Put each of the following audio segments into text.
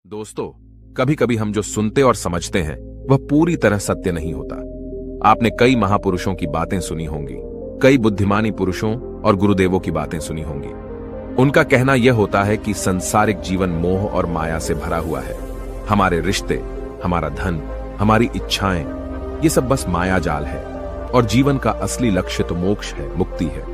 दोस्तों, कभी कभी हम जो सुनते और समझते हैं वह पूरी तरह सत्य नहीं होता। आपने कई महापुरुषों की बातें सुनी होंगी, कई बुद्धिमानी पुरुषों और गुरुदेवों की बातें सुनी होंगी। उनका कहना यह होता है कि संसारिक जीवन मोह और माया से भरा हुआ है। हमारे रिश्ते, हमारा धन, हमारी इच्छाएं, ये सब बस माया जाल है और जीवन का असली लक्ष्य तो मोक्ष है, मुक्ति है।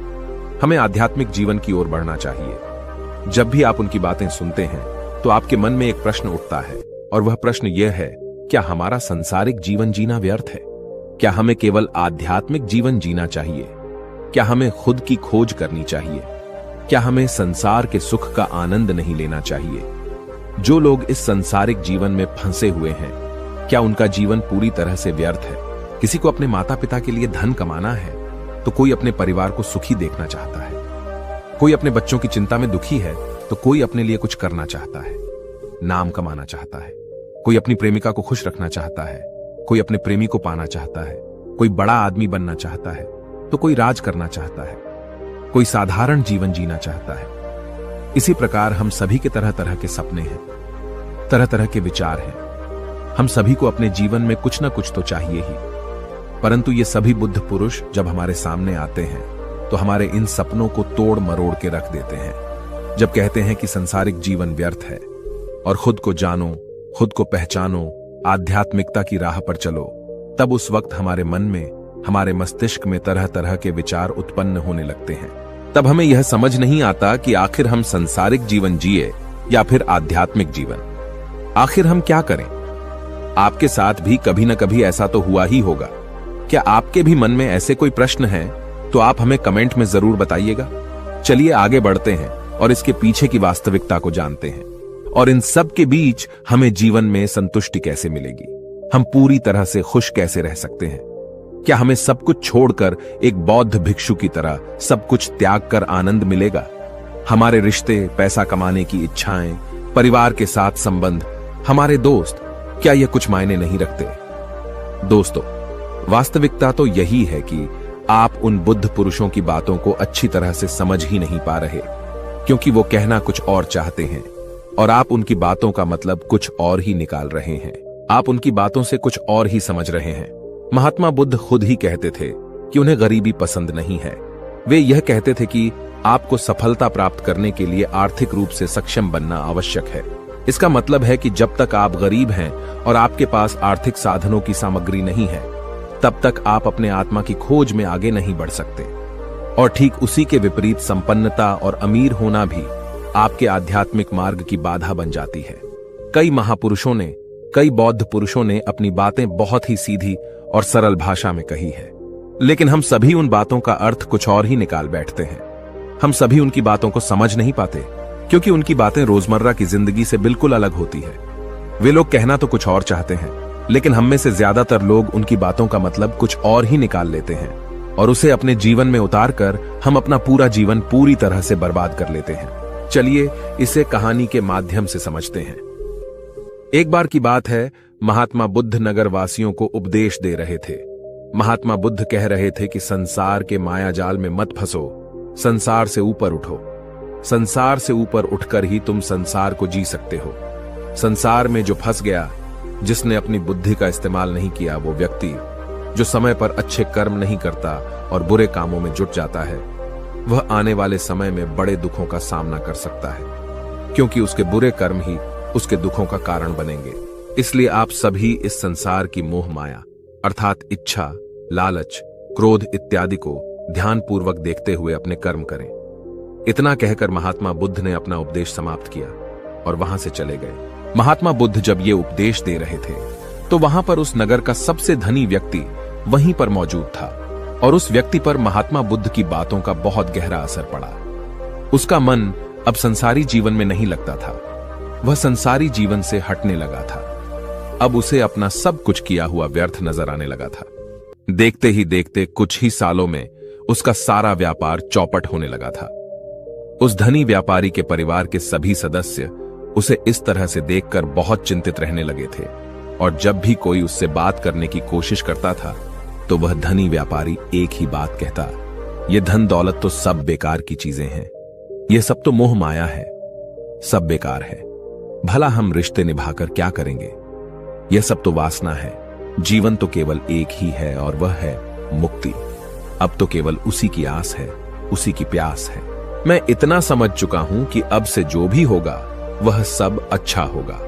हमें आध्यात्मिक जीवन की ओर बढ़ना चाहिए। जब भी आप उनकी बातें सुनते हैं तो आपके मन में एक प्रश्न उठता है और वह प्रश्न यह है, क्या हमारा संसारिक जीवन जीना व्यर्थ है? क्या हमें केवल आध्यात्मिक जीवन जीना चाहिए? क्या हमें खुद की खोज करनी चाहिए? क्या हमें संसार के सुख का आनंद नहीं लेना चाहिए? जो लोग इस संसारिक जीवन में फंसे हुए हैं, क्या उनका जीवन पूरी तरह से व्यर्थ है? किसी को अपने माता पिता के लिए धन कमाना है तो कोई अपने परिवार को सुखी देखना चाहता है, कोई अपने बच्चों की चिंता में दुखी है तो कोई अपने लिए कुछ करना चाहता है, नाम कमाना चाहता है, कोई अपनी प्रेमिका को खुश रखना चाहता है, कोई अपने प्रेमी को पाना चाहता है, कोई बड़ा आदमी बनना चाहता है तो कोई राज करना चाहता है, कोई साधारण जीवन जीना चाहता है। इसी प्रकार हम सभी के तरह तरह के सपने हैं, तरह तरह के विचार हैं। हम सभी को अपने जीवन में कुछ ना कुछ तो चाहिए ही, परंतु ये सभी बुद्ध पुरुष जब हमारे सामने आते हैं तो हमारे इन सपनों को तोड़ मरोड़ के रख देते हैं। जब कहते हैं कि संसारिक जीवन व्यर्थ है और खुद को जानो, खुद को पहचानो, आध्यात्मिकता की राह पर चलो, तब उस वक्त हमारे मन में, हमारे मस्तिष्क में तरह तरह के विचार उत्पन्न होने लगते हैं। तब हमें यह समझ नहीं आता कि आखिर हम संसारिक जीवन जिए या फिर आध्यात्मिक जीवन। आखिर हम क्या करें? आपके साथ भी कभी न कभी ऐसा तो हुआ ही होगा। क्या आपके भी मन में ऐसे कोई प्रश्न हैं तो आप हमें कमेंट में जरूर बताइएगा। चलिए आगे बढ़ते हैं और इसके पीछे की वास्तविकता को जानते हैं, और इन सब के बीच हमें जीवन में संतुष्टि कैसे मिलेगी, हम पूरी तरह से खुश कैसे रह सकते हैं। क्या हमें सब कुछ छोड़कर एक बौद्ध भिक्षु की तरह सब कुछ त्याग कर आनंद मिलेगा? हमारे रिश्ते, पैसा कमाने की इच्छाएं, परिवार के साथ संबंध, हमारे दोस्त, क्या ये कुछ मायने नहीं रखते? दोस्तों, वास्तविकता तो यही है कि आप उन बुद्ध पुरुषों की बातों को अच्छी तरह से समझ ही नहीं पा रहे, क्योंकि वो कहना कुछ और चाहते हैं और आप उनकी बातों का मतलब कुछ और ही निकाल रहे हैं। आप उनकी बातों से कुछ और ही समझ रहे हैं। महात्मा बुद्ध खुद ही कहते थे कि उन्हें गरीबी पसंद नहीं है। वे यह कहते थे कि आपको सफलता प्राप्त करने के लिए आर्थिक रूप से सक्षम बनना आवश्यक है। इसका मतलब है कि जब तक आप गरीब हैं और आपके पास आर्थिक साधनों की सामग्री नहीं है, तब तक आप अपने आत्मा की खोज में आगे नहीं बढ़ सकते। और ठीक उसी के विपरीत संपन्नता और अमीर होना भी आपके आध्यात्मिक मार्ग की बाधा बन जाती है। कई महापुरुषों ने, कई बौद्ध पुरुषों ने अपनी बातें बहुत ही सीधी और सरल भाषा में कही है, लेकिन हम सभी उन बातों का अर्थ कुछ और ही निकाल बैठते हैं। हम सभी उनकी बातों को समझ नहीं पाते, क्योंकि उनकी बातें रोजमर्रा की जिंदगी से बिल्कुल अलग होती है। वे लोग कहना तो कुछ और चाहते हैं, लेकिन हम में से ज्यादातर लोग उनकी बातों का मतलब कुछ और ही निकाल लेते हैं और उसे अपने जीवन में उतारकर हम अपना पूरा जीवन पूरी तरह से बर्बाद कर लेते हैं। चलिए इसे कहानी के माध्यम से समझते हैं। एक बार की बात है, महात्मा बुद्ध नगर वासियों को उपदेश दे रहे थे। महात्मा बुद्ध कह रहे थे कि संसार के माया जाल में मत फंसो, संसार से ऊपर उठो। संसार से ऊपर उठकर ही तुम संसार को जी सकते हो। संसार में जो फंस गया, जिसने अपनी बुद्धि का इस्तेमाल नहीं किया, वो व्यक्ति जो समय पर अच्छे कर्म नहीं करता और बुरे कामों में जुट जाता है, वह आने वाले समय में बड़े दुखों का सामना कर सकता है, क्योंकि उसके बुरे कर्म ही उसके दुखों का कारण बनेंगे। इसलिए आप सभी इस संसार की मोह माया अर्थात इच्छा, लालच, क्रोध इत्यादि को ध्यानपूर्वक देखते हुए अपने कर्म करें। इतना कहकर महात्मा बुद्ध ने अपना उपदेश समाप्त किया और वहां से चले गए। महात्मा बुद्ध जब ये उपदेश दे रहे थे तो वहां पर उस नगर का सबसे धनी व्यक्ति वहीं पर मौजूद था, और उस व्यक्ति पर महात्मा बुद्ध की बातों का बहुत गहरा असर पड़ा। उसका मन अब संसारी जीवन में नहीं लगता था, वह संसारी जीवन से हटने लगा था। अब उसे अपना सब कुछ किया हुआ व्यर्थ नजर आने लगा था। देखते ही देखते कुछ ही सालों में उसका सारा व्यापार चौपट होने लगा था। उस धनी व्यापारी के परिवार के सभी सदस्य उसे इस तरह से देखकर बहुत चिंतित रहने लगे थे, और जब भी कोई उससे बात करने की कोशिश करता था तो वह धनी व्यापारी एक ही बात कहता, ये धन दौलत तो सब बेकार की चीजें हैं, ये सब तो मोह माया है, सब बेकार है। भला हम रिश्ते निभाकर क्या करेंगे? यह सब तो वासना है। जीवन तो केवल एक ही है और वह है मुक्ति। अब तो केवल उसी की आस है, उसी की प्यास है। मैं इतना समझ चुका हूं कि अब से जो भी होगा वह सब अच्छा होगा।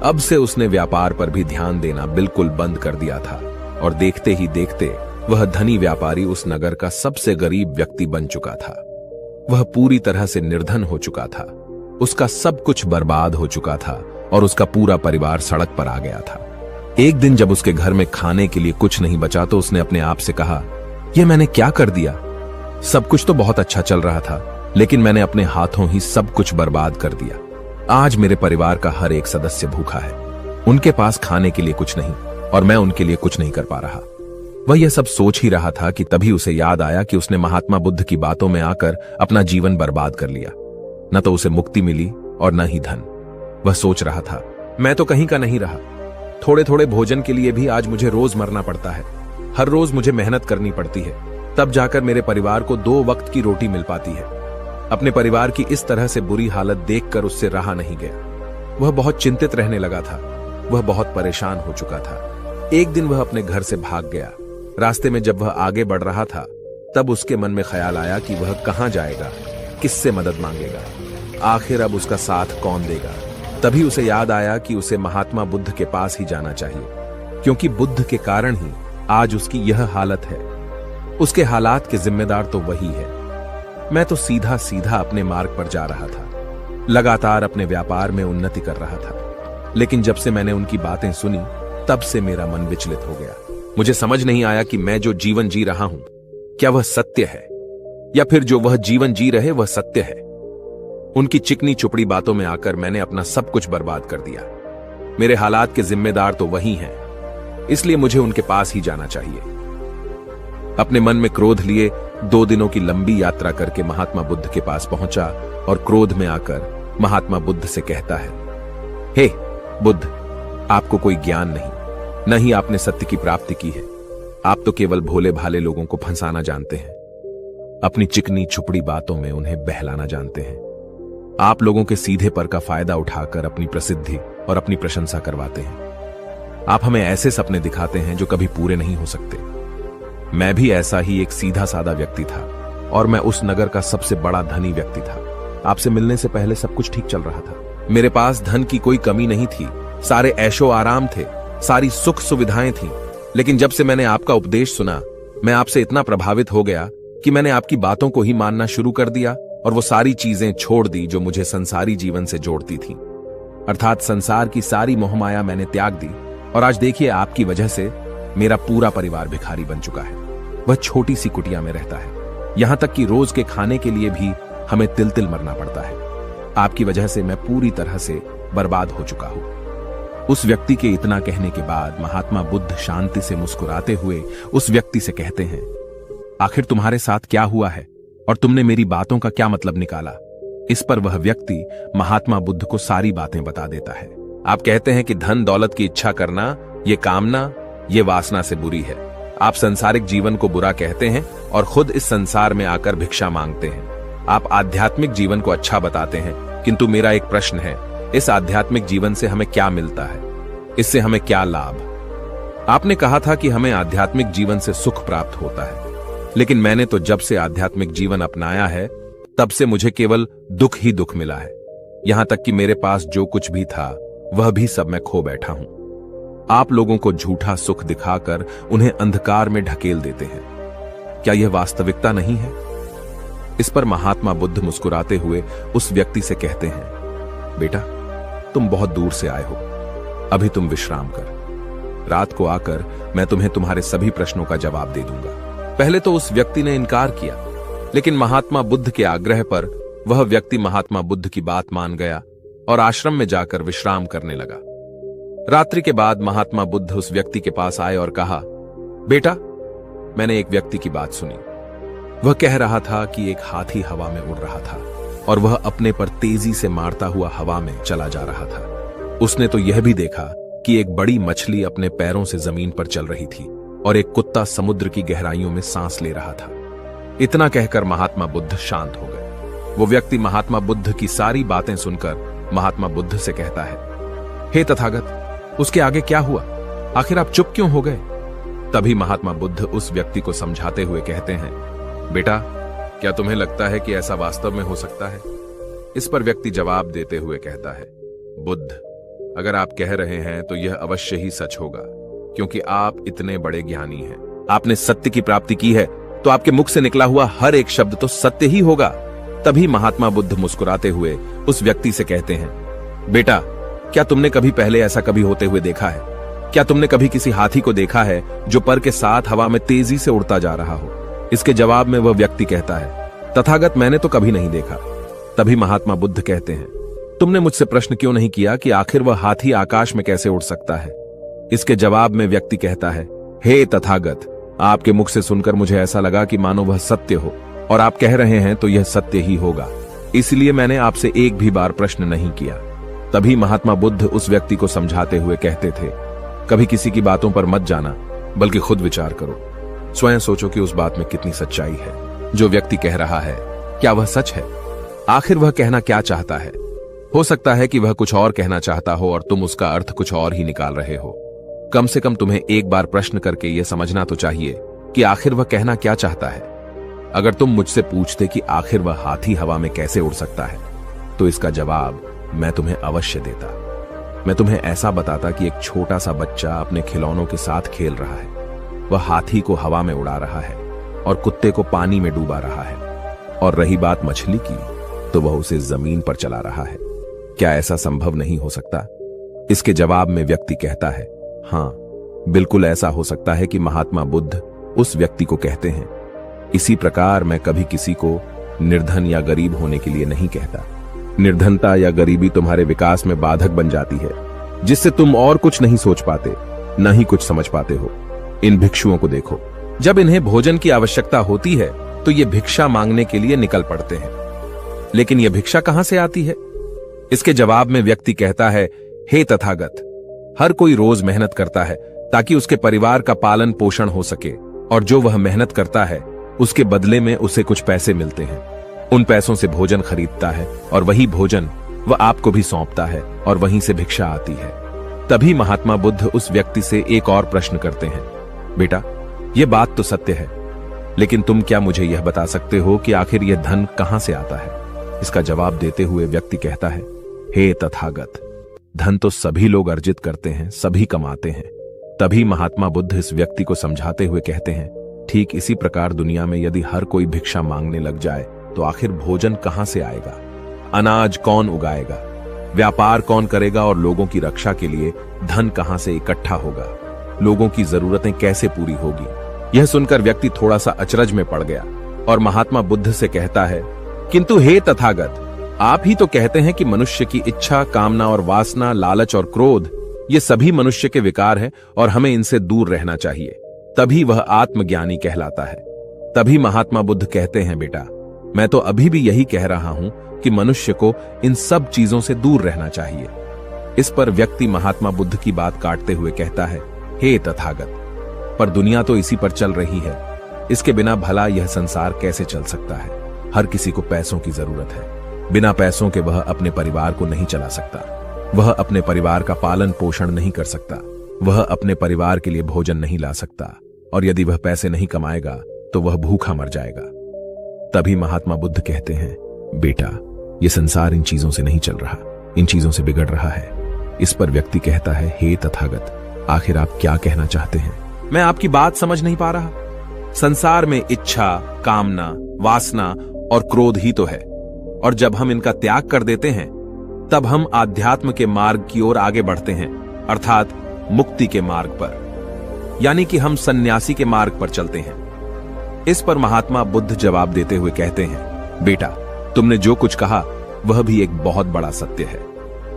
अब से उसने व्यापार पर भी ध्यान देना बिल्कुल बंद कर दिया था और देखते ही देखते वह धनी व्यापारी उस नगर का सबसे गरीब व्यक्ति बन चुका था। वह पूरी तरह से निर्धन हो चुका था। उसका सब कुछ बर्बाद हो चुका था और उसका पूरा परिवार सड़क पर आ गया था। एक दिन जब उसके घर में खाने के लिए कुछ नहीं बचा तो उसने अपने आप से कहा, यह मैंने क्या कर दिया? सब कुछ तो बहुत अच्छा चल रहा था, लेकिन मैंने अपने हाथों ही सब कुछ बर्बाद कर दिया। आज मेरे परिवार का हर एक सदस्य भूखा है। उनके पास खाने के लिए कुछ नहीं और मैं उनके लिए कुछ नहीं कर पा रहा। वह यह सब सोच ही रहा था कि तभी उसे याद आया कि उसने महात्मा बुद्ध की बातों में आकर अपना जीवन बर्बाद कर लिया। न तो उसे मुक्ति मिली और न ही धन। वह सोच रहा था, मैं तो कहीं का नहीं रहा। थोड़े थोड़े भोजन के लिए भी आज मुझे रोज मरना पड़ता है। हर रोज मुझे मेहनत करनी पड़ती है, तब जाकर मेरे परिवार को 2 वक्त की रोटी मिल पाती है। अपने परिवार की इस तरह से बुरी हालत देखकर उससे रहा नहीं गया। वह बहुत चिंतित रहने लगा था। वह बहुत परेशान हो चुका था। एक दिन वह अपने घर से भाग गया। रास्ते में जब वह आगे बढ़ रहा था तब उसके मन में ख्याल आया कि वह कहां जाएगा, किससे मदद मांगेगा, आखिर अब उसका साथ कौन देगा। तभी उसे याद आया कि उसे महात्मा बुद्ध के पास ही जाना चाहिए, क्योंकि बुद्ध के कारण ही आज उसकी यह हालत है। उसके हालात के जिम्मेदार तो वही है। मैं तो सीधा सीधा अपने मार्ग पर जा रहा था, लगातार अपने व्यापार में उन्नति कर रहा था। लेकिन जब से मैंने उनकी बातें सुनी तब से मेरा मन विचलित हो गया। मुझे समझ नहीं आया कि मैं जो जीवन जी रहा हूं क्या वह सत्य है, या फिर जो वह जीवन जी रहे वह सत्य है। उनकी चिकनी चुपड़ी बातों में आकर मैंने अपना सब कुछ बर्बाद कर दिया। मेरे हालात के जिम्मेदार तो वही हैं, इसलिए मुझे उनके पास ही जाना चाहिए। अपने मन में क्रोध लिए 2 दिनों की लंबी यात्रा करके महात्मा बुद्ध के पास पहुंचा और क्रोध में आकर महात्मा बुद्ध से कहता है, हे बुद्ध, आपको कोई ज्ञान नहीं, न ही आपने सत्य की प्राप्ति की है। आप तो केवल भोले भाले लोगों को फंसाना जानते हैं। अपनी चिकनी छुपड़ी बातों में उन्हें बहलाना जानते हैं। आप लोगों के सीधे पर का फायदा उठाकर अपनी प्रसिद्धि और अपनी प्रशंसा करवाते हैं। आप हमें ऐसे सपने दिखाते हैं जो कभी पूरे नहीं हो सकते। मैं भी ऐसा ही एक सीधा साधा व्यक्ति था और मैं उस नगर का सबसे बड़ा धनी व्यक्ति था। आपसे मिलने से पहले सब कुछ ठीक चल रहा था। मेरे पास धन की कोई कमी नहीं थी, सारे ऐशो आराम थे, सारी सुख सुविधाएं थीं। लेकिन जब से मैंने आपका उपदेश सुना, मैं आपसे इतना प्रभावित हो गया कि मैंने आपकी बातों को ही मानना शुरू कर दिया और वो सारी चीजें छोड़ दी जो मुझे संसारी जीवन से जोड़ती थीं। अर्थात संसार की सारी मोहमाया मैंने त्याग दी और आज देखिए आपकी वजह से मेरा पूरा परिवार भिखारी बन चुका है। वह छोटी सी कुटिया में रहता है, यहां तक कि रोज के खाने के लिए भी हमें तिल तिल मरना पड़ता है। आपकी वजह से मैं पूरी तरह से बर्बाद हो चुका हूं। उस व्यक्ति के इतना कहने के बाद महात्मा बुद्ध शांति से मुस्कुराते हुए उस व्यक्ति से कहते हैं, आखिर तुम्हारे साथ क्या हुआ है और तुमने मेरी बातों का क्या मतलब निकाला? इस पर वह व्यक्ति महात्मा बुद्ध को सारी बातें बता देता है। आप कहते हैं कि धन दौलत की इच्छा करना, ये कामना, ये वासना से बुरी है। आप संसारिक जीवन को बुरा कहते हैं और खुद इस संसार में आकर भिक्षा मांगते हैं। आप आध्यात्मिक जीवन को अच्छा बताते हैं, किंतु मेरा एक प्रश्न है, इस आध्यात्मिक जीवन से हमें क्या मिलता है? इससे हमें क्या लाभ? आपने कहा था कि हमें आध्यात्मिक जीवन से सुख प्राप्त होता है, लेकिन मैंने तो जब से आध्यात्मिक जीवन अपनाया है तब से मुझे केवल दुख ही दुख मिला है। यहां तक कि मेरे पास जो कुछ भी था वह भी सब मैं खो बैठा हूं। आप लोगों को झूठा सुख दिखाकर उन्हें अंधकार में ढकेल देते हैं। क्या यह वास्तविकता नहीं है? इस पर महात्मा बुद्ध मुस्कुराते हुए उस व्यक्ति से कहते हैं, बेटा, तुम बहुत दूर से आए हो, अभी तुम विश्राम कर। रात को आकर मैं तुम्हें तुम्हारे सभी प्रश्नों का जवाब दे दूंगा। पहले तो उस व्यक्ति ने इनकार किया, लेकिन महात्मा बुद्ध के आग्रह पर वह व्यक्ति महात्मा बुद्ध की बात मान गया और आश्रम में जाकर विश्राम करने लगा। रात्रि के बाद महात्मा बुद्ध उस व्यक्ति के पास आए और कहा, बेटा, मैंने एक व्यक्ति की बात सुनी। वह कह रहा था कि एक हाथी हवा में उड़ रहा था और वह अपने पर तेजी से मारता हुआ हवा में चला जा रहा था। उसने तो यह भी देखा कि एक बड़ी मछली अपने पैरों से जमीन पर चल रही थी और एक कुत्ता समुद्र की गहराइयों में सांस ले रहा था। इतना कहकर महात्मा बुद्ध शांत हो गए। वो व्यक्ति महात्मा बुद्ध की सारी बातें सुनकर महात्मा बुद्ध से कहता है, हे तथागत, उसके आगे क्या हुआ? आखिर आप चुप क्यों हो गए? तभी महात्मा बुद्ध उस व्यक्ति को समझाते हुए कहते हैं, बेटा, क्या तुम्हें लगता है कि ऐसा वास्तव में हो सकता है? इस पर व्यक्ति जवाब देते हुए कहता है, बुद्ध, अगर आप कह रहे हैं तो यह अवश्य ही सच होगा, क्योंकि आप इतने बड़े ज्ञानी हैं। आपने सत्य की प्राप्ति की है, तो आपके मुख से निकला हुआ हर एक शब्द तो सत्य ही होगा। तभी महात्मा बुद्ध मुस्कुराते हुए उस व्यक्ति से कहते हैं, बेटा, क्या तुमने कभी पहले ऐसा कभी होते हुए देखा है? क्या तुमने कभी किसी हाथी को देखा है जो पर के साथ हवा में तेजी से उड़ता जा रहा हो? इसके जवाब में वह व्यक्ति कहता है, तथागत, मैंने तो कभी नहीं देखा। तभी महात्मा बुद्ध कहते हैं, तुमने मुझसे प्रश्न क्यों नहीं किया कि आखिर वह हाथी आकाश में कैसे उड़ सकता है? इसके जवाब में व्यक्ति कहता है, हे तथागत, आपके मुख से सुनकर मुझे ऐसा लगा कि मानो वह सत्य हो, और आप कह रहे हैं तो यह सत्य ही होगा, इसलिए मैंने आपसे एक भी बार प्रश्न नहीं किया। तभी महात्मा बुद्ध उस व्यक्ति को समझाते हुए कहते थे, कभी किसी की बातों पर मत जाना, बल्कि खुद विचार करो। स्वयं सोचो कि उस बात में कितनी सच्चाई है। जो व्यक्ति कह रहा है, क्या वह सच है? आखिर वह कहना क्या चाहता है? हो सकता है कि वह कुछ और कहना चाहता हो और तुम उसका अर्थ कुछ और ही निकाल रहे हो। कम से कम तुम्हें एक बार प्रश्न करके यह समझना तो चाहिए कि आखिर वह कहना क्या चाहता है। अगर तुम मुझसे पूछते कि आखिर वह हाथी हवा में कैसे उड़ सकता है, तो इसका जवाब मैं तुम्हें अवश्य देता। मैं तुम्हें ऐसा बताता कि एक छोटा सा बच्चा अपने खिलौनों के साथ खेल रहा है। वह हाथी को हवा में उड़ा रहा है और कुत्ते को पानी में डूबा रहा है, और रही बात मछली की, तो वह उसे जमीन पर चला रहा है। क्या ऐसा संभव नहीं हो सकता? इसके जवाब में व्यक्ति कहता है, हाँ, बिल्कुल ऐसा हो सकता है कि महात्मा बुद्ध उस व्यक्ति को कहते हैं, इसी प्रकार मैं कभी किसी को निर्धन या गरीब होने के लिए नहीं कहता। निर्धनता या गरीबी तुम्हारे विकास में बाधक बन जाती है, जिससे तुम और कुछ नहीं सोच पाते, न ही कुछ समझ पाते हो। इन भिक्षुओं को देखो, जब इन्हें भोजन की आवश्यकता होती है तो ये भिक्षा मांगने के लिए निकल पड़ते हैं, लेकिन यह भिक्षा कहां से आती है? इसके जवाब में व्यक्ति कहता है, हे तथागत, हर कोई रोज मेहनत करता है ताकि उसके परिवार का पालन पोषण हो सके, और जो वह मेहनत करता है उसके बदले में उसे कुछ पैसे मिलते हैं। उन पैसों से भोजन खरीदता है, और वही भोजन वह आपको भी सौंपता है, और वहीं से भिक्षा आती है। तभी महात्मा बुद्ध उस व्यक्ति से एक और प्रश्न करते हैं, बेटा, यह बात तो सत्य है, लेकिन तुम क्या मुझे यह बता सकते हो कि आखिर यह धन कहां से आता है? इसका जवाब देते हुए व्यक्ति कहता है, हे तथागत, धन तो सभी लोग अर्जित करते हैं, सभी कमाते हैं। तभी महात्मा बुद्ध इस व्यक्ति को समझाते हुए कहते हैं, ठीक इसी प्रकार दुनिया में यदि हर कोई भिक्षा मांगने लग जाए तो आखिर भोजन कहां से आएगा? अनाज कौन उगाएगा? व्यापार कौन करेगा? और लोगों की रक्षा के लिए धन कहां से इकट्ठा होगा? लोगों की जरूरतें कैसे पूरी होगी? यह सुनकर व्यक्ति थोड़ा सा अचरज में पड़ गया और महात्मा बुद्ध से कहता है, किंतु हे तथागत, आप ही तो कहते हैं कि मनुष्य की इच्छा, कामना और वासना, लालच और क्रोध, ये सभी मनुष्य के विकार हैं और हमें इनसे दूर रहना चाहिए, तभी वह आत्मज्ञानी कहलाता है। तभी महात्मा बुद्ध कहते हैं, बेटा, मैं तो अभी भी यही कह रहा हूं कि मनुष्य को इन सब चीजों से दूर रहना चाहिए। इस पर व्यक्ति महात्मा बुद्ध की बात काटते हुए कहता है, हे तथागत, पर दुनिया तो इसी पर चल रही है, इसके बिना भला यह संसार कैसे चल सकता है? हर किसी को पैसों की जरूरत है, बिना पैसों के वह अपने परिवार को नहीं चला सकता, वह अपने परिवार का पालन पोषण नहीं कर सकता, वह अपने परिवार के लिए भोजन नहीं ला सकता, और यदि वह पैसे नहीं कमाएगा तो वह भूखा मर जाएगा। तभी महात्मा बुद्ध कहते हैं, बेटा, यह संसार इन चीजों से नहीं चल रहा, इन चीजों से बिगड़ रहा है। इस पर व्यक्ति कहता है, हे तथागत, आखिर आप क्या कहना चाहते हैं? मैं आपकी बात समझ नहीं पा रहा। संसार में इच्छा, कामना, वासना और क्रोध ही तो है, और जब हम इनका त्याग कर देते हैं तब हम आध्यात्म के मार्ग की ओर आगे बढ़ते हैं, अर्थात मुक्ति के मार्ग पर, यानी कि हम सन्यासी के मार्ग पर चलते हैं। इस पर महात्मा बुद्ध जवाब देते हुए कहते हैं, बेटा, तुमने जो कुछ कहा वह भी एक बहुत बड़ा सत्य है।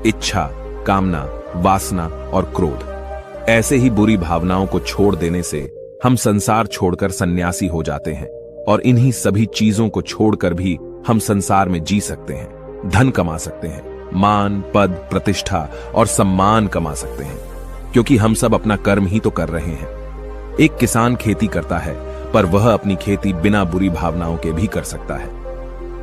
इच्छा, कामना, वासना और क्रोध, ऐसे ही बुरी भावनाओं को छोड़ देने से हम संसार छोड़कर सन्यासी हो जाते हैं, और इन्हीं सभी चीजों को छोड़कर भी हम संसार में जी सकते हैं, धन कमा सकते हैं, मान, पद, प्रतिष्ठा और सम्मान कमा सकते हैं, क्योंकि हम सब अपना कर्म ही तो कर रहे हैं। एक किसान खेती करता है, पर वह अपनी खेती बिना बुरी भावनाओं के भी कर सकता है।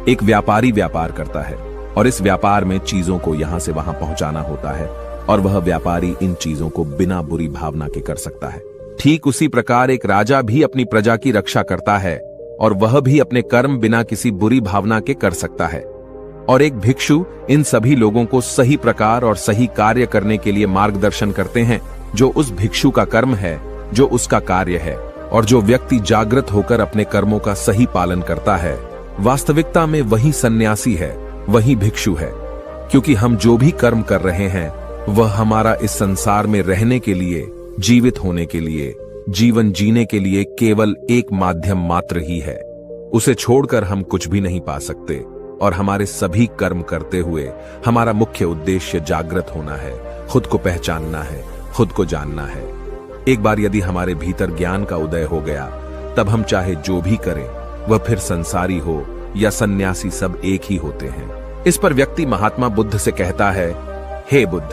एक व्यापारी व्यापार करता है, और इस व्यापार में चीजों को यहां से वहां पहुंचाना होता है, और वह व्यापारी इन चीजों को बिना बुरी भावना के कर सकता है। ठीक उसी प्रकार एक राजा भी अपनी प्रजा की रक्षा करता है, और वह भी अपने कर्म बिना किसी बुरी भावना के कर सकता है। और एक भिक्षु इन सभी लोगों को सही प्रकार और सही कार्य करने के लिए मार्गदर्शन करते हैं, जो उस भिक्षु का कर्म है, जो उसका कार्य है। और जो व्यक्ति जागृत होकर अपने कर्मों का सही पालन करता है, वास्तविकता में वही सन्यासी है, वही भिक्षु है। क्योंकि हम जो भी कर्म कर रहे हैं वह हमारा इस संसार में रहने के लिए, जीवित होने के लिए, जीवन जीने के लिए केवल एक माध्यम मात्र ही है। उसे छोड़कर हम कुछ भी नहीं पा सकते। और हमारे सभी कर्म करते हुए हमारा मुख्य उद्देश्य जागृत होना है, खुद को पहचानना है, खुद को जानना है। एक बार यदि हमारे भीतर ज्ञान का उदय हो गया, तब हम चाहे जो भी करें, वह फिर संसारी हो या सन्यासी, सब एक ही होते हैं। इस पर व्यक्ति महात्मा बुद्ध से कहता है, हे बुद्ध,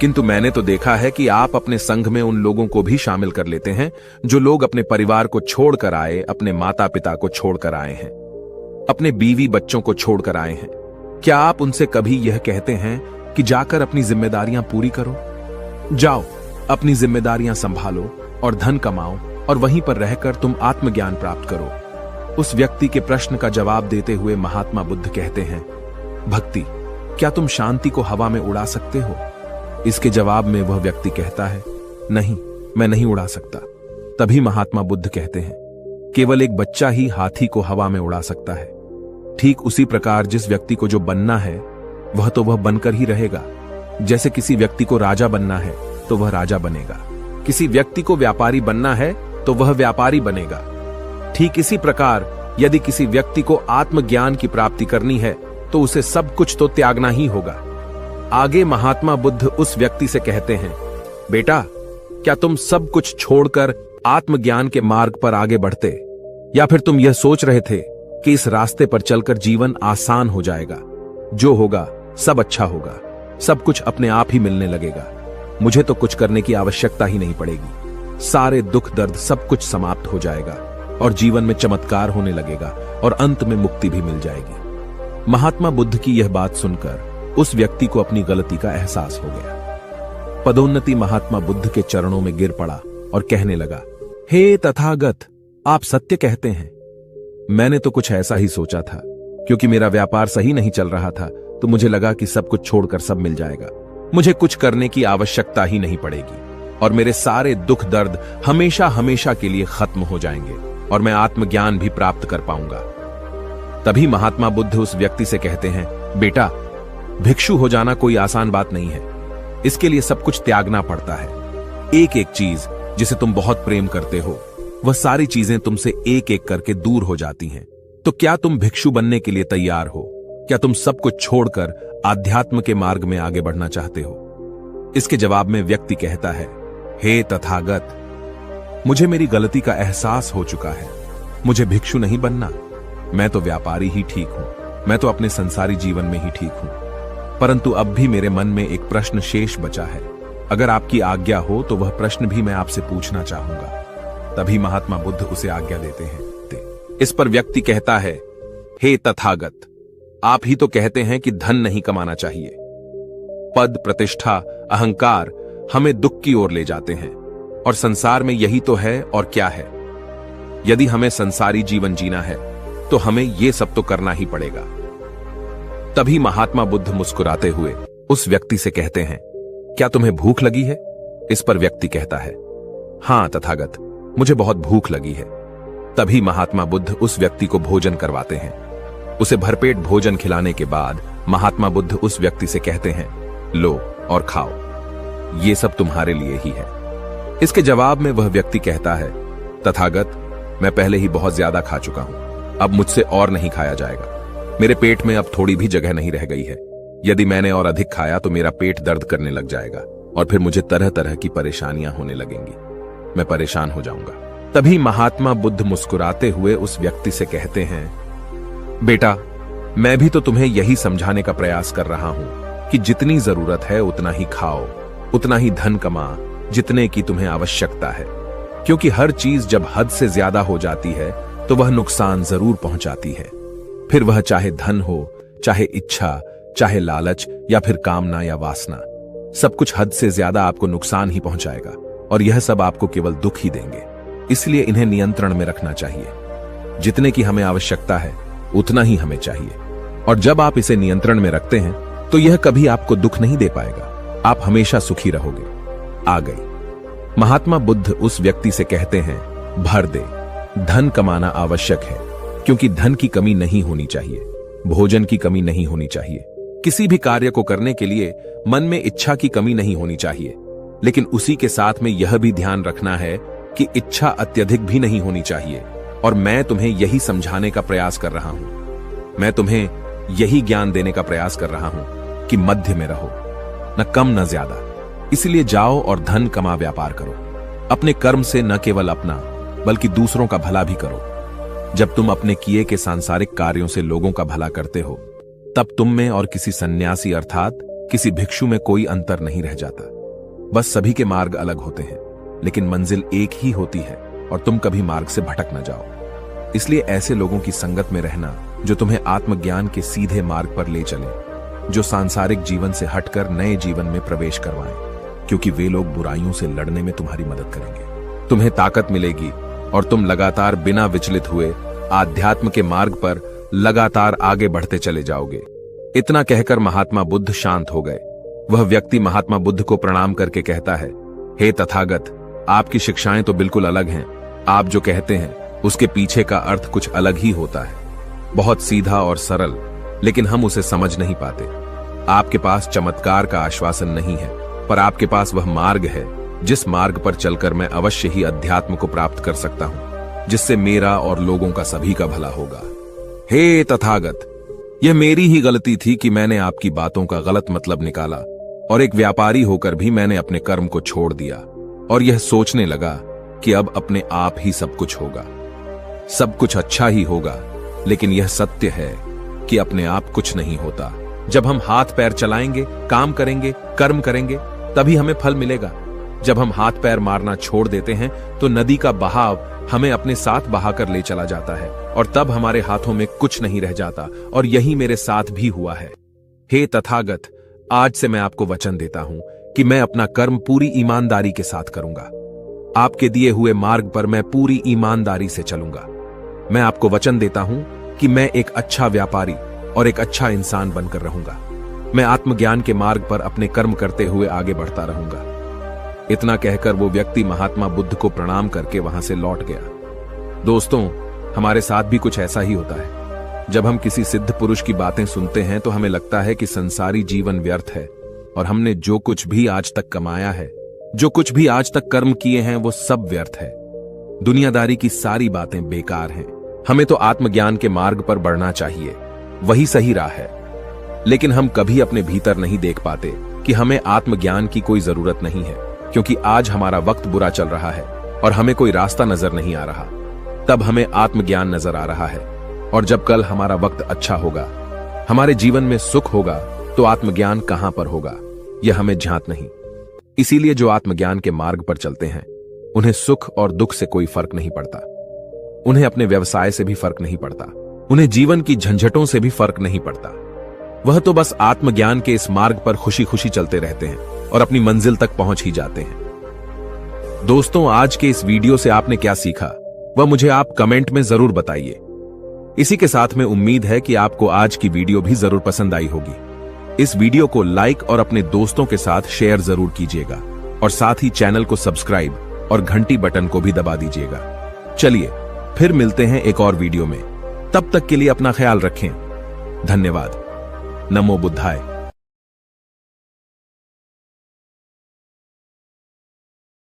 किंतु मैंने तो देखा है कि आप अपने संघ में उन लोगों को भी शामिल कर लेते हैं जो लोग अपने परिवार को छोड़कर आए, अपने माता पिता को छोड़कर आए हैं, अपने बीवी बच्चों को छोड़कर आए हैं। क्या आप उनसे कभी यह कहते हैं कि जाकर अपनी जिम्मेदारियां पूरी करो? जाओ, अपनी जिम्मेदारियां संभालो और धन कमाओ, और वहीं पर रहकर तुम आत्मज्ञान प्राप्त करो। उस व्यक्ति के प्रश्न का जवाब देते हुए महात्मा बुद्ध कहते हैं, भक्ति, क्या तुम शांति को हवा में उड़ा सकते हो? इसके जवाब में वह व्यक्ति कहता है, नहीं, मैं नहीं उड़ा सकता। तभी महात्मा बुद्ध कहते हैं, केवल एक बच्चा ही हाथी को हवा में उड़ा सकता है। ठीक उसी प्रकार जिस व्यक्ति को जो बनना है वह बनकर ही रहेगा। जैसे किसी व्यक्ति को राजा बनना है तो वह राजा बनेगा, किसी व्यक्ति को व्यापारी बनना है तो वह व्यापारी बनेगा। ठीक इसी प्रकार यदि किसी व्यक्ति को आत्मज्ञान की प्राप्ति करनी है तो उसे सब कुछ तो त्यागना ही होगा। आगे महात्मा बुद्ध उस व्यक्ति से कहते हैं, बेटा, क्या तुम सब कुछ छोड़कर आत्मज्ञान के मार्ग पर आगे बढ़ते, या फिर तुम यह सोच रहे थे कि इस रास्ते पर चलकर जीवन आसान हो जाएगा, जो होगा सब अच्छा होगा, सब कुछ अपने आप ही मिलने लगेगा, मुझे तो कुछ करने की आवश्यकता ही नहीं पड़ेगी, सारे दुख दर्द सब कुछ समाप्त हो जाएगा और जीवन में चमत्कार होने लगेगा और अंत में मुक्ति भी मिल जाएगी। महात्मा बुद्ध की यह बात सुनकर उस व्यक्ति को अपनी गलती का एहसास हो गया। पदोन्नति महात्मा बुद्ध के चरणों में गिर पड़ा और कहने लगा, हे तथागत, आप सत्य कहते हैं। मैंने तो कुछ ऐसा ही सोचा था, क्योंकि मेरा व्यापार सही नहीं चल रहा था, तो मुझे लगा कि सब कुछ छोड़कर सब मिल जाएगा, मुझे कुछ करने की आवश्यकता ही नहीं पड़ेगी और मेरे सारे दुख दर्द हमेशा हमेशा के लिए खत्म हो जाएंगे और मैं आत्मज्ञान भी प्राप्त कर पाऊंगा। तभी महात्मा बुद्ध उस व्यक्ति से कहते हैं, बेटा, भिक्षु हो जाना कोई आसान बात नहीं है, इसके लिए सब कुछ त्यागना पड़ता है। एक एक चीज जिसे तुम बहुत प्रेम करते हो, वह सारी चीजें तुमसे एक एक करके दूर हो जाती हैं। तो क्या तुम भिक्षु बनने के लिए तैयार हो? क्या तुम सब कुछ छोड़कर आध्यात्म के मार्ग में आगे बढ़ना चाहते हो? इसके जवाब में व्यक्ति कहता है, हे तथागत, मुझे मेरी गलती का एहसास हो चुका है, मुझे भिक्षु नहीं बनना, मैं तो व्यापारी ही ठीक हूं, मैं तो अपने संसारी जीवन में ही ठीक हूं। परंतु अब भी मेरे मन में एक प्रश्न शेष बचा है, अगर आपकी आज्ञा हो तो वह प्रश्न भी मैं आपसे पूछना चाहूंगा। तभी महात्मा बुद्ध उसे आज्ञा देते हैं। इस पर व्यक्ति कहता है, हे तथागत, आप ही तो कहते हैं कि धन नहीं कमाना चाहिए। पद, प्रतिष्ठा, अहंकार हमें दुख की ओर ले जाते हैं और संसार में यही तो है और क्या है। यदि हमें संसारी जीवन जीना है तो हमें यह सब तो करना ही पड़ेगा। तभी महात्मा बुद्ध मुस्कुराते हुए उस व्यक्ति से कहते हैं, क्या तुम्हें भूख लगी है? इस पर व्यक्ति कहता है, हां तथागत, मुझे बहुत भूख लगी है। तभी महात्मा बुद्ध उस व्यक्ति को भोजन करवाते हैं। उसे भरपेट भोजन खिलाने के बाद महात्मा बुद्ध उस व्यक्ति से कहते हैं, लो और खाओ, ये सब तुम्हारे लिए ही है। इसके जवाब में वह व्यक्ति कहता है, तथागत, मैं पहले ही बहुत ज्यादा खा चुका हूं, अब मुझसे और नहीं खाया जाएगा, मेरे पेट में अब थोड़ी भी जगह नहीं रह गई है। यदि मैंने और अधिक खाया तो मेरा पेट दर्द करने लग जाएगा और फिर मुझे तरह तरह की परेशानियां होने लगेंगी, मैं परेशान हो जाऊंगा। तभी महात्मा बुद्ध मुस्कुराते हुए उस व्यक्ति से कहते हैं, बेटा, मैं भी तो तुम्हें यही समझाने का प्रयास कर रहा हूं कि जितनी जरूरत है उतना ही खाओ, उतना ही धन कमा जितने की तुम्हें आवश्यकता है, क्योंकि हर चीज जब हद से ज्यादा हो जाती है तो वह नुकसान जरूर पहुंचाती है। फिर वह चाहे धन हो, चाहे इच्छा, चाहे लालच या फिर कामना या वासना। सब कुछ हद से ज्यादा आपको नुकसान ही पहुंचाएगा और यह सब आपको केवल दुख ही देंगे। इसलिए इन्हें नियंत्रण में रखना चाहिए। जितने की हमें आवश्यकता है उतना ही हमें चाहिए, और जब आप इसे नियंत्रण में रखते हैं तो यह कभी आपको दुख नहीं दे पाएगा। आप हमेशा सुखी रहोगे। आ गई। महात्मा बुद्ध उस व्यक्ति से कहते हैं, भर दे। धन कमाना आवश्यक है, क्योंकि धन की कमी नहीं होनी चाहिए, भोजन की कमी नहीं होनी चाहिए, किसी भी कार्य को करने के लिए मन में इच्छा की कमी नहीं होनी चाहिए। लेकिन उसी के साथ में यह भी ध्यान रखना है कि इच्छा अत्यधिक भी नहीं होनी चाहिए। और मैं तुम्हें यही समझाने का प्रयास कर रहा हूं। मैं तुम्हें यही ज्ञान देने का प्रयास कर रहा हूं कि मध्य में रहो, न कम न ज्यादा। इसलिए जाओ और धन कमा व्यापार करो। अपने कर्म से न केवल अपना बल्कि दूसरों का भला भी करो। जब तुम अपने किए के सांसारिक कार्यों से लोगों का भला करते हो, तब तुम में और किसी सन्यासी अर्थात किसी भिक्षु में कोई अंतर नहीं रह जाता। बस सभी के मार्ग अलग होते हैं, लेकिन मंजिल एक ही होती है और तुम कभी मार्ग से भटक न जाओ। इसलिए ऐसे लोगों की संगत में रहना जो तुम्हें आत्मज्ञान के सीधे मार्ग पर ले चले, जो सांसारिक जीवन से हटकर नए जीवन में प्रवेश करवाएं, क्योंकि वे लोग बुराइयों से लड़ने में तुम्हारी मदद करेंगे। तुम्हें ताकत मिलेगी और तुम लगातार बिना विचलित हुए आध्यात्म के मार्ग पर लगातार आगे बढ़ते चले जाओगे। इतना कहकर महात्मा बुद्ध शांत हो गए। वह व्यक्ति महात्मा बुद्ध को प्रणाम करके कहता है, हे तथागत, आपकी शिक्षाएं तो बिल्कुल अलग हैं। आप जो कहते हैं उसके पीछे का अर्थ कुछ अलग ही होता है, बहुत सीधा और सरल, लेकिन हम उसे समझ नहीं पाते। आपके पास चमत्कार का आश्वासन नहीं है, पर आपके पास वह मार्ग है जिस मार्ग पर चलकर मैं अवश्य ही अध्यात्म को प्राप्त कर सकता हूं, जिससे मेरा और लोगों का सभी का भला होगा। हे तथागत, यह मेरी ही गलती थी कि मैंने आपकी बातों का गलत मतलब निकाला और एक व्यापारी होकर भी मैंने अपने कर्म को छोड़ दिया और यह सोचने लगा कि अब अपने आप ही सब कुछ होगा, सब कुछ अच्छा ही होगा। लेकिन यह सत्य है कि अपने आप कुछ नहीं होता। जब हम हाथ पैर चलाएंगे, काम करेंगे, कर्म करेंगे, तभी हमें फल मिलेगा। जब हम हाथ पैर मारना छोड़ देते हैं तो नदी का बहाव हमें अपने साथ बहाकर ले चला जाता है और तब हमारे हाथों में कुछ नहीं रह जाता, और यही मेरे साथ भी हुआ है। हे तथागत, आज से मैं आपको वचन देता हूं कि मैं अपना कर्म पूरी ईमानदारी के साथ करूंगा। आपके दिए हुए मार्ग पर मैं पूरी ईमानदारी से चलूंगा। मैं आपको वचन देता हूं कि मैं एक अच्छा व्यापारी और एक अच्छा इंसान बनकर रहूंगा। मैं आत्मज्ञान के मार्ग पर अपने कर्म करते हुए आगे बढ़ता रहूंगा। इतना कहकर वो व्यक्ति महात्मा बुद्ध को प्रणाम करके वहां से लौट गया। दोस्तों, हमारे साथ भी कुछ ऐसा ही होता है। जब हम किसी सिद्ध पुरुष की बातें सुनते हैं तो हमें लगता है कि संसारी जीवन व्यर्थ है और हमने जो कुछ भी आज तक कमाया है, जो कुछ भी आज तक कर्म किए हैं, वो सब व्यर्थ है। दुनियादारी की सारी बातें बेकार हैं। हमें तो आत्मज्ञान के मार्ग पर बढ़ना चाहिए, वही सही राह है। लेकिन हम कभी अपने भीतर नहीं देख पाते कि हमें आत्मज्ञान की कोई जरूरत नहीं है, क्योंकि आज हमारा वक्त बुरा चल रहा है और हमें कोई रास्ता नजर नहीं आ रहा। तब हमें आत्मज्ञान नजर आ रहा है, और जब कल हमारा वक्त अच्छा होगा, हमारे जीवन में सुख होगा, तो आत्मज्ञान कहां पर होगा यह हमें ज्ञात नहीं। इसीलिए जो आत्मज्ञान के मार्ग पर चलते हैं उन्हें सुख और दुख से कोई फर्क नहीं पड़ता, उन्हें अपने व्यवसाय से भी फर्क नहीं पड़ता, उन्हें जीवन की झंझटों से भी फर्क नहीं पड़ता। वह तो बस आत्मज्ञान के इस मार्ग पर खुशी खुशी चलते रहते हैं और अपनी मंजिल तक पहुंच ही जाते हैं। दोस्तों, आज के इस वीडियो से आपने क्या सीखा वह मुझे आप कमेंट में जरूर बताइए। इसी के साथ में उम्मीद है कि आपको आज की वीडियो भी जरूर पसंद आई होगी। इस वीडियो को लाइक और अपने दोस्तों के साथ शेयर जरूर कीजिएगा, और साथ ही चैनल को सब्सक्राइब और घंटी बटन को भी दबा दीजिएगा। चलिए फिर मिलते हैं एक और वीडियो में। तब तक के लिए अपना ख्याल रखें। धन्यवाद। नमो बुद्धाय।